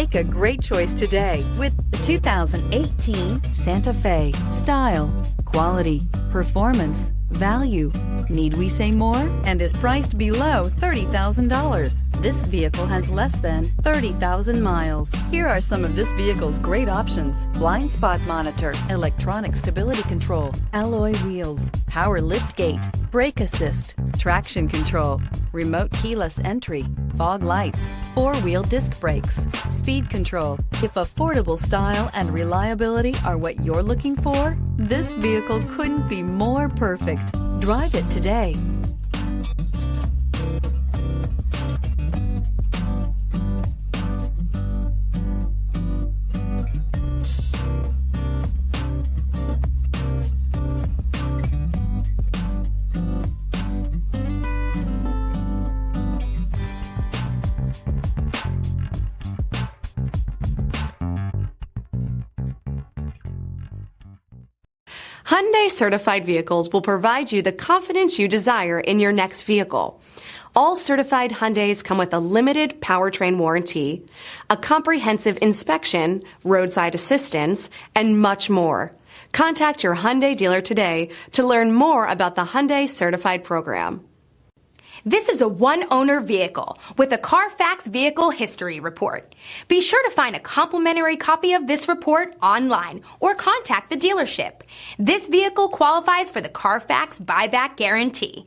Make a great choice today with the 2018 Santa Fe. Style, quality, performance, value. Need we say more? And is priced below $30,000. This vehicle has less than 30,000 miles. Here are some of this vehicle's great options: blind spot monitor, electronic stability control, alloy wheels, power lift gate, brake assist, traction control, remote keyless entry, fog lights, four-wheel disc brakes, speed control. If affordable style and reliability are what you're looking for, this vehicle couldn't be more perfect. Drive it today. Hyundai Certified Vehicles will provide you the confidence you desire in your next vehicle. All certified Hyundais come with a limited powertrain warranty, a comprehensive inspection, roadside assistance, and much more. Contact your Hyundai dealer today to learn more about the Hyundai Certified program. This is a one-owner vehicle with a CARFAX Vehicle History Report. Be sure to find a complimentary copy of this report online or contact the dealership. This vehicle qualifies for the CARFAX Buyback Guarantee.